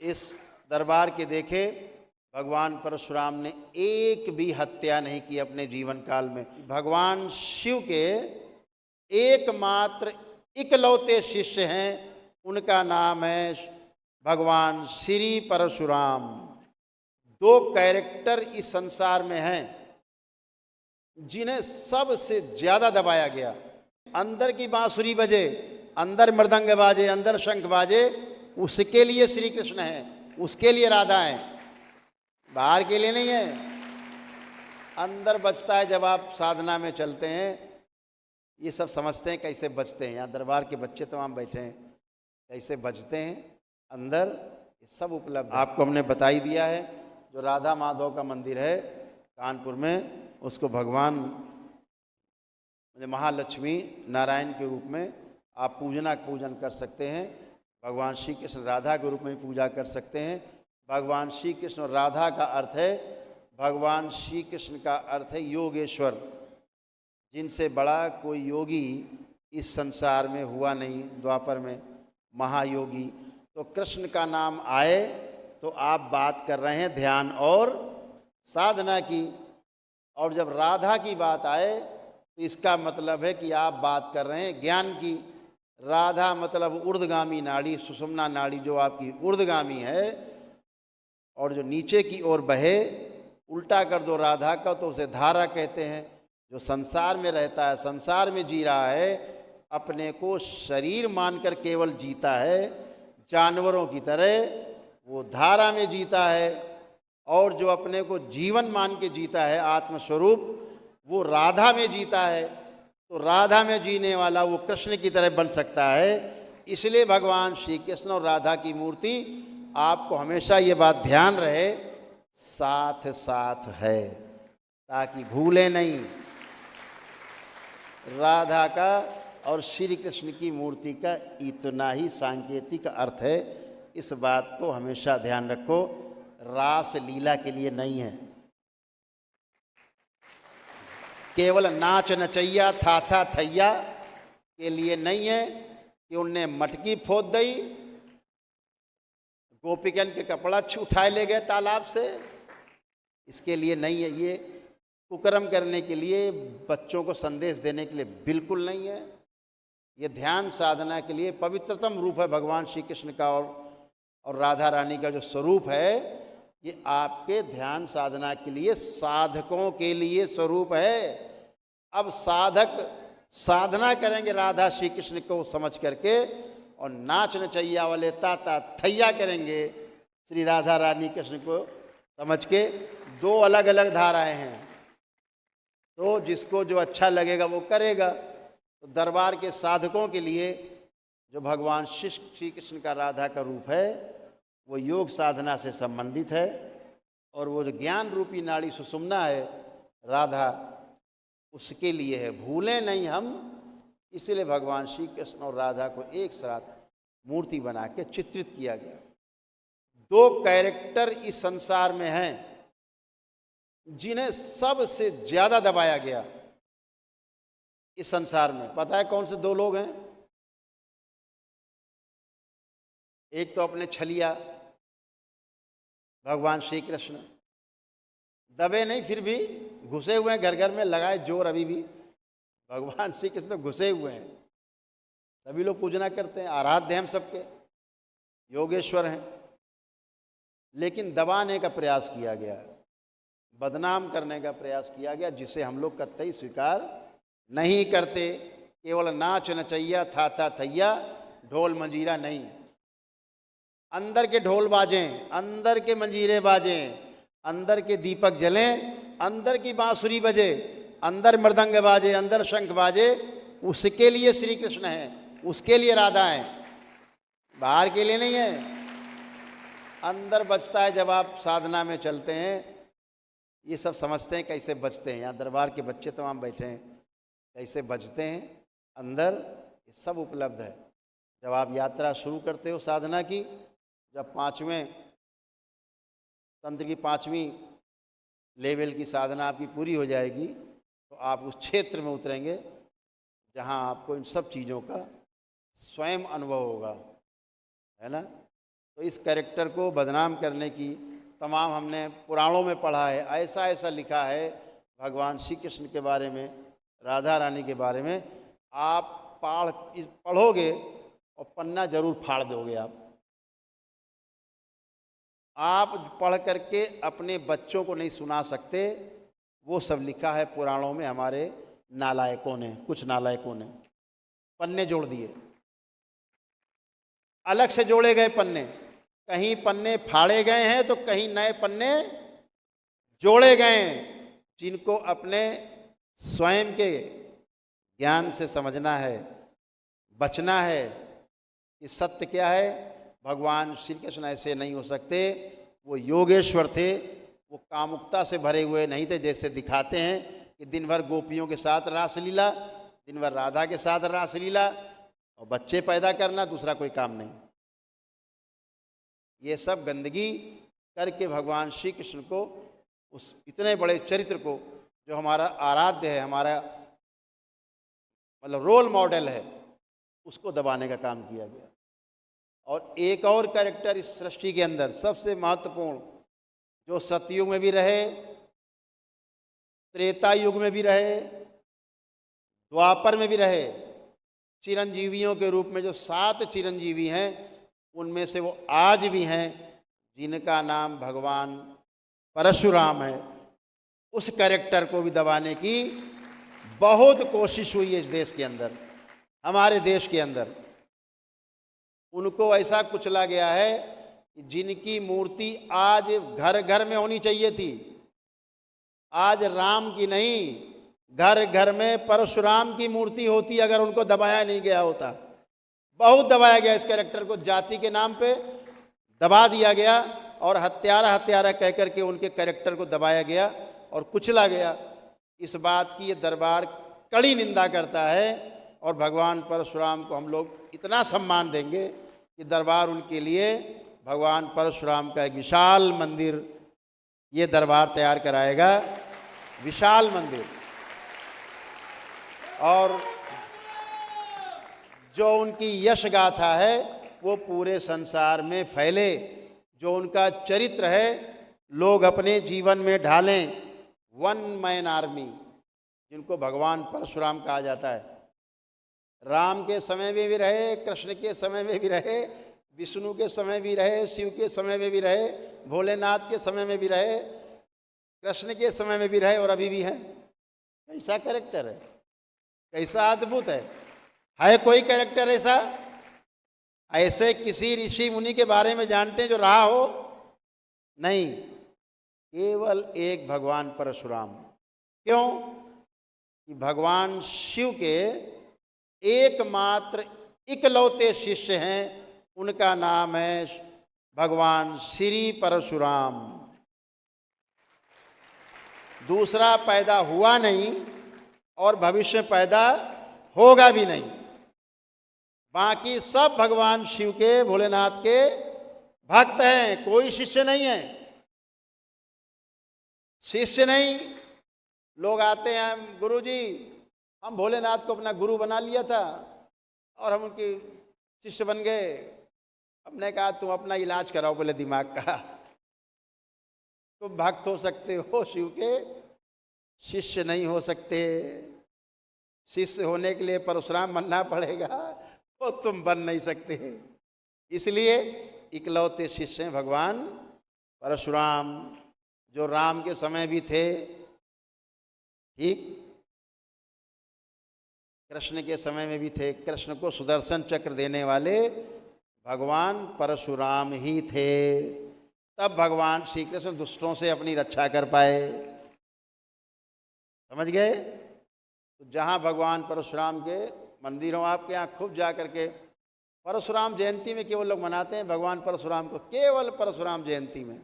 इस दरबार के देखे भगवान परशुराम ने एक भी हत्या नहीं की अपने जीवन काल में। भगवान शिव के एकमात्र इकलौते शिष्य हैं, उनका नाम है भगवान श्री परशुराम। दो कैरेक्टर इस संसार में हैं जिन्हें सबसे ज्यादा दबाया गया। अंदर की बांसुरी बजे, अंदर मृदंग बाजे, अंदर शंख बाजे, उसके लिए श्री कृष्ण है, उसके लिए राधा है, बाहर के लिए नहीं है। अंदर बजता है जब आप साधना में चलते हैं। ये सब समझते हैं कैसे बजते हैं। यहाँ दरबार के बच्चे तमाम बैठे हैं, कैसे बजते हैं अंदर, ये सब उपलब्ध आपको हमने बता ही दिया है। जो राधा माधव का मंदिर है कानपुर में, उसको भगवान महालक्ष्मी नारायण के रूप में आप पूजन कर सकते हैं। भगवान श्री कृष्ण राधा के रूप में भी पूजा कर सकते हैं। भगवान श्री कृष्ण और राधा का अर्थ है, भगवान श्री कृष्ण का अर्थ है योगेश्वर। जिनसे बड़ा कोई योगी इस संसार में हुआ नहीं, द्वापर में महायोगी। तो कृष्ण का नाम आए तो आप बात कर रहे हैं ध्यान और साधना की, और जब राधा की बात आए तो इसका मतलब है कि आप बात कर रहे हैं ज्ञान की। राधा मतलब ऊर्ध्वगामी नाड़ी, सुषुम्ना नाड़ी जो आपकी ऊर्ध्वगामी है और जो नीचे की ओर बहे। उल्टा कर दो राधा का तो उसे धारा कहते हैं। जो संसार में रहता है, संसार में जी रहा है, अपने को शरीर मानकर केवल जीता है जानवरों की तरह, वो धारा में जीता है। और जो अपने को जीवन मान के जीता है आत्मस्वरूप, वो राधा में जीता है। तो राधा में जीने वाला वो कृष्ण की तरह बन सकता है। इसलिए भगवान श्री कृष्ण और राधा की मूर्ति, आपको हमेशा ये बात ध्यान रहे, साथ साथ है, ताकि भूले नहीं। राधा का और श्री कृष्ण की मूर्ति का इतना ही सांकेतिक अर्थ है। इस बात को हमेशा ध्यान रखो। रास लीला के लिए नहीं है, केवल नाच नचैया था थैया के लिए नहीं है कि उनने मटकी फोद दी, गोपिकन के कपड़ा उठाए ले गए तालाब से, इसके लिए नहीं है। ये कुकर्म करने के लिए, बच्चों को संदेश देने के लिए बिल्कुल नहीं है। ये ध्यान साधना के लिए पवित्रतम रूप है भगवान श्री कृष्ण का और राधा रानी का जो स्वरूप है, ये आपके ध्यान साधना के लिए, साधकों के लिए स्वरूप है। अब साधक साधना करेंगे राधा श्री कृष्ण को समझ करके, और नाच नचैया वाले ताता थैया करेंगे श्री राधा रानी कृष्ण को समझ के। दो अलग अलग धाराएं हैं, तो जिसको जो अच्छा लगेगा वो करेगा। तो दरबार के साधकों के लिए जो भगवान श्री कृष्ण का राधा का रूप है, वो योग साधना से संबंधित है। और वो जो ज्ञान रूपी नाड़ी सुषुम्ना है राधा, उसके लिए है। भूलें नहीं हम, इसलिए भगवान श्री कृष्ण और राधा को एक साथ मूर्ति बना के चित्रित किया गया। दो कैरेक्टर इस संसार में हैं जिन्हें सबसे ज्यादा दबाया गया इस संसार में। पता है कौन से दो लोग हैं? एक तो अपने छलिया भगवान श्री कृष्ण, दबे नहीं फिर भी घुसे हुए हैं घर घर में, लगाए जोर अभी भी। भगवान श्री कृष्ण तो घुसे हुए हैं, सभी लोग पूजना करते हैं, आराध्य हैं हम सबके, योगेश्वर हैं। लेकिन दबाने का प्रयास किया गया, बदनाम करने का प्रयास किया गया, जिसे हम लोग कतई स्वीकार नहीं करते। केवल नाच नचैया था थैया, ढोल मंजीरा नहीं। अंदर के ढोल बाजें, अंदर के मंजीरे बाजें, अंदर के दीपक जलें, अंदर की बांसुरी बजे, अंदर मृदंग बाजे, अंदर शंख बाजे, उसके लिए श्री कृष्ण है, उसके लिए राधा है, बाहर के लिए नहीं है। अंदर बजता है जब आप साधना में चलते हैं। ये सब समझते हैं कैसे बजते हैं। यहाँ दरबार के बच्चे तमाम बैठे हैं, कैसे बजते हैं अंदर, ये सब उपलब्ध है। जब आप यात्रा शुरू करते हो साधना की, जब पांचवें तंत्र की पांचवी लेवल की साधना आपकी पूरी हो जाएगी, तो आप उस क्षेत्र में उतरेंगे जहां आपको इन सब चीज़ों का स्वयं अनुभव होगा, है ना। तो इस कैरेक्टर को बदनाम करने की तमाम हमने पुराणों में पढ़ा है, ऐसा ऐसा लिखा है भगवान श्री कृष्ण के बारे में, राधा रानी के बारे में। आप पढ़ोगे और पन्ना जरूर फाड़ दोगे। आप पढ़ करके अपने बच्चों को नहीं सुना सकते। वो सब लिखा है पुराणों में हमारे नालायकों ने, कुछ नालायकों ने पन्ने जोड़ दिए, अलग से जोड़े गए पन्ने। कहीं पन्ने फाड़े गए हैं तो कहीं नए पन्ने जोड़े गए हैं, जिनको अपने स्वयं के ज्ञान से समझना है, बचना है कि सत्य क्या है। भगवान श्री कृष्ण ऐसे नहीं हो सकते। वो योगेश्वर थे, वो कामुकता से भरे हुए नहीं थे जैसे दिखाते हैं कि दिन भर गोपियों के साथ रासलीला, दिन भर राधा के साथ रासलीला और बच्चे पैदा करना, दूसरा कोई काम नहीं। ये सब गंदगी करके भगवान श्री कृष्ण को, उस इतने बड़े चरित्र को जो हमारा आराध्य है, हमारा मतलब रोल मॉडल है, उसको दबाने का काम किया गया। और एक और कैरेक्टर इस सृष्टि के अंदर सबसे महत्वपूर्ण, जो सतयुग में भी रहे, त्रेता युग में भी रहे, द्वापर में भी रहे, चिरंजीवियों के रूप में जो 7 चिरंजीवी हैं, उनमें से वो आज भी हैं, जिनका नाम भगवान परशुराम है। उस कैरेक्टर को भी दबाने की बहुत कोशिश हुई है इस देश के अंदर, हमारे देश के अंदर। उनको ऐसा कुचला गया है कि जिनकी मूर्ति आज घर घर में होनी चाहिए थी, आज राम की नहीं, घर घर में परशुराम की मूर्ति होती अगर उनको दबाया नहीं गया होता। बहुत दबाया गया इस कैरेक्टर को, जाति के नाम पे दबा दिया गया और हत्यारा हत्यारा कह करके उनके कैरेक्टर को दबाया गया और कुचला गया। इस बात की ये दरबार कड़ी निंदा करता है और भगवान परशुराम को हम लोग इतना सम्मान देंगे कि दरबार उनके लिए भगवान परशुराम का एक विशाल मंदिर ये दरबार तैयार कराएगा, विशाल मंदिर। और जो उनकी यश गाथा है वो पूरे संसार में फैले, जो उनका चरित्र है लोग अपने जीवन में ढालें। 1 मैन आर्मी, जिनको भगवान परशुराम कहा जाता है, राम के समय में भी रहे, कृष्ण के समय में भी रहे, विष्णु के समय भी रहे, शिव के समय में भी रहे, भोलेनाथ के समय में भी रहे, कृष्ण के समय में भी रहे और अभी भी हैं। कैसा कैरेक्टर है, कैसा अद्भुत है कोई कैरेक्टर ऐसा? ऐसे किसी ऋषि मुनि के बारे में जानते हैं जो रहा हो? नहीं, केवल एक भगवान परशुराम। क्यों? कि भगवान शिव के एकमात्र इकलौते शिष्य हैं, उनका नाम है भगवान श्री परशुराम। दूसरा पैदा हुआ नहीं और भविष्य पैदा होगा भी नहीं। बाकी सब भगवान शिव के, भोलेनाथ के भक्त हैं, कोई शिष्य नहीं है। शिष्य नहीं, लोग आते हैं, गुरुजी हम भोलेनाथ को अपना गुरु बना लिया था और हम उनके शिष्य बन गए। हमने कहा तुम अपना इलाज कराओ पहले दिमाग का। तुम भक्त हो सकते हो शिव के, शिष्य नहीं हो सकते। शिष्य होने के लिए परशुराम बनना पड़ेगा, वो तुम बन नहीं सकते। इसलिए इकलौते शिष्य हैं भगवान परशुराम, जो राम के समय भी थे, ठीक, कृष्ण के समय में भी थे। कृष्ण को सुदर्शन चक्र देने वाले भगवान परशुराम ही थे। तब भगवान श्री कृष्ण दुष्टों से अपनी रक्षा कर पाए। समझ गए? तो जहाँ भगवान परशुराम के मंदिर हो, आपके यहाँ खूब जा करके परशुराम जयंती में केवल लोग मनाते हैं भगवान परशुराम को, केवल परशुराम जयंती में।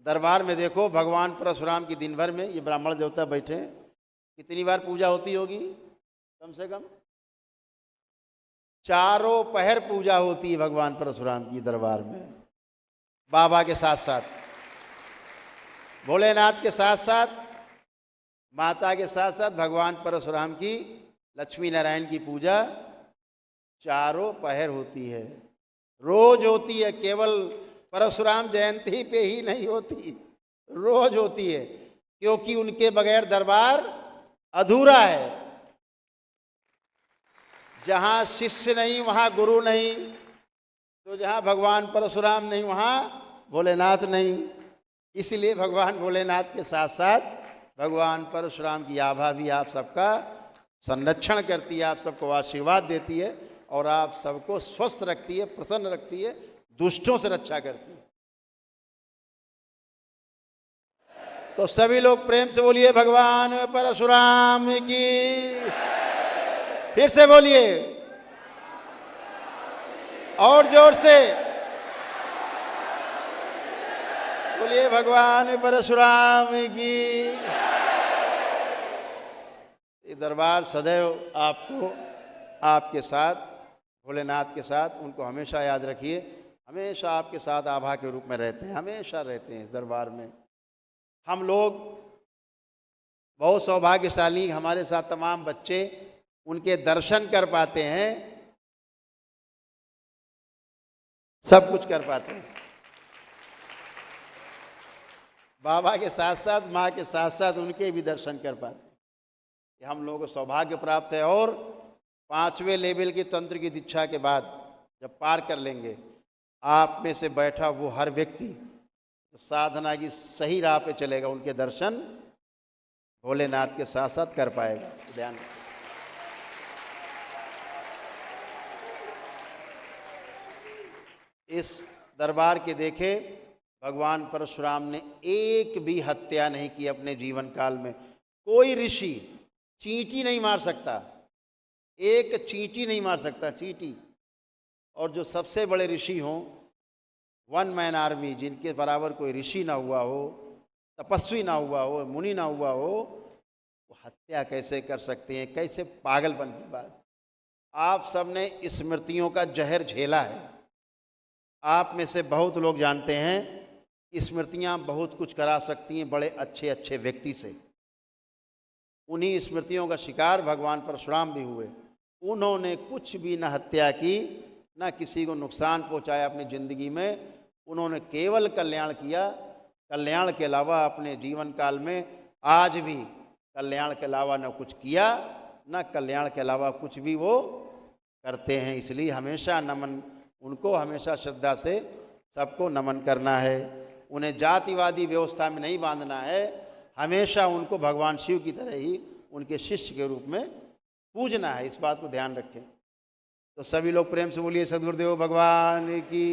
दरबार में देखो भगवान परशुराम की दिन भर में ये ब्राह्मण देवता बैठे हैं, कितनी बार पूजा होती होगी? कम से कम 4 पहर पूजा होती है भगवान परशुराम की दरबार में। बाबा के साथ साथ, भोलेनाथ के साथ साथ, माता के साथ साथ भगवान परशुराम की, लक्ष्मी नारायण की पूजा 4 पहर होती है। रोज होती है, केवल परशुराम जयंती पे ही नहीं होती, रोज होती है, क्योंकि उनके बगैर दरबार अधूरा है। जहाँ शिष्य नहीं वहाँ गुरु नहीं, तो जहाँ भगवान परशुराम नहीं वहाँ भोलेनाथ नहीं। इसलिए भगवान भोलेनाथ के साथ साथ भगवान परशुराम की आभा भी आप सबका संरक्षण करती है, आप सबको आशीर्वाद देती है और आप सबको स्वस्थ रखती है, प्रसन्न रखती है, दुष्टों से रक्षा करती है। तो सभी लोग प्रेम से बोलिए भगवान परशुराम की, फिर से बोलिए और जोर से बोलिए भगवान परशुराम की। ये दरबार सदैव आपको, आपके साथ, भोलेनाथ के साथ, उनको हमेशा याद रखिए, हमेशा आपके साथ आभा के रूप में रहते हैं, हमेशा रहते हैं इस दरबार में। हम लोग बहुत सौभाग्यशाली, हमारे साथ तमाम बच्चे उनके दर्शन कर पाते हैं, सब कुछ कर पाते हैं। बाबा के साथ साथ, माँ के साथ साथ उनके भी दर्शन कर पाते हैं। ये हम लोगों को सौभाग्य प्राप्त है। और 5वें लेवल की तंत्र की दीक्षा के बाद जब पार कर लेंगे, आप में से बैठा वो हर व्यक्ति तो साधना की सही राह पे चलेगा, उनके दर्शन भोलेनाथ के साथ साथ कर पाएगा। ध्यान रखिए। इस दरबार के देखे भगवान परशुराम ने एक भी हत्या नहीं की अपने जीवन काल में। कोई ऋषि चींटी नहीं मार सकता, एक चींटी नहीं मार सकता, चींटी। और जो सबसे बड़े ऋषि हों, 1 मैन आर्मी, जिनके बराबर कोई ऋषि ना हुआ हो, तपस्वी ना हुआ हो, मुनि ना हुआ हो, वो हत्या कैसे कर सकते हैं? कैसे पागलपन की बात। आप सबने स्मृतियों का जहर झेला है। आप में से बहुत लोग जानते हैं स्मृतियां बहुत कुछ करा सकती हैं बड़े अच्छे अच्छे व्यक्ति से। उन्हीं स्मृतियों का शिकार भगवान परशुराम भी हुए। उन्होंने कुछ भी न हत्या की, न किसी को नुकसान पहुंचाया अपनी ज़िंदगी में। उन्होंने केवल कल्याण किया। कल्याण के अलावा अपने जीवन काल में आज भी कल्याण के अलावा न कुछ किया, न कल्याण के अलावा कुछ भी वो करते हैं। इसलिए हमेशा नमन, उनको हमेशा श्रद्धा से सबको नमन करना है। उन्हें जातिवादी व्यवस्था में नहीं बांधना है, हमेशा उनको भगवान शिव की तरह ही उनके शिष्य के रूप में पूजना है। इस बात को ध्यान रखें। तो सभी लोग प्रेम से बोलिए सद्गुरुदेव भगवान की।